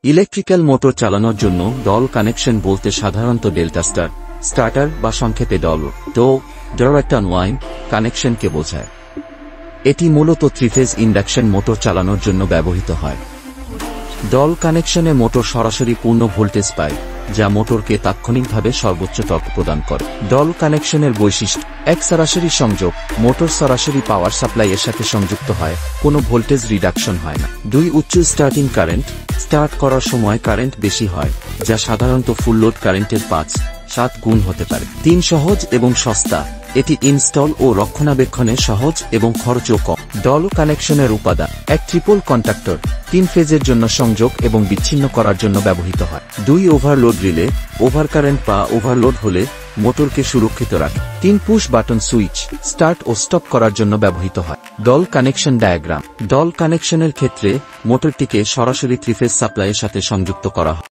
Electrical motor চালানোর জন্য doll connection বলতে সাধারণত ডেল্টা স্টার্টার বা সংক্ষেপে ডল ডাইরেক্ট-অন-ওয়াইন কানেকশনকে বোঝায়। এটি মূলত থ্রি-ফেজ ইন্ডাকশন মোটর চালানোর জন্য ব্যবহৃত হয়। ডল কানেকশনে মোটর সরাসরি পূর্ণ ভোল্টেজ পায়, যা মোটরকে তাৎক্ষণিকভাবে সর্বোচ্চ টর্ক প্রদান করে। ডল কানেকশনের বৈশিষ্ট্য: 1 সরাসরি সংযোগ, মোটর সরাসরি পাওয়ার সাপ্লাই এর সাথে সংযুক্ত হয়, কোনো ভোল্টেজ রিডাকশন হয় না। 2 উচ্চ স্টার্টিং কারেন্ট, স্টার্ট করার সময় কারেন্ট বেশি হয়, যা সাধারণত ফুল লোড কারেন্টের 5-7 গুণ হতে পারে। 3 সহজ এবং সস্তা, এটি ইনস্টল ও রক্ষণাবেক্ষণে সহজ এবং খরচও কম। ডল কানেকশনের উপাদান: 1 ট্রিপল কন্ডাক্টর, 3 ফেজের জন্য সংযোগ এবং বিচ্ছিন্ন করার জন্য ব্যবহৃত হয়। 2 ওভারলোড রিলে, ওভারকারেন্ট বা ওভারলোড হলে মোটরকে সুরক্ষিত রাখে। 3 পুশ বাটন সুইচ, স্টার্ট ও স্টপ করার জন্য ব্যবহৃত হয়। ডল কানেকশন ডায়াগ্রাম: ডল কানেকশনের ক্ষেত্রে মোটরটিকে সরাসরি থ্রি-ফেজ সাপ্লাইয়ের সাথে সংযুক্ত করা হয়।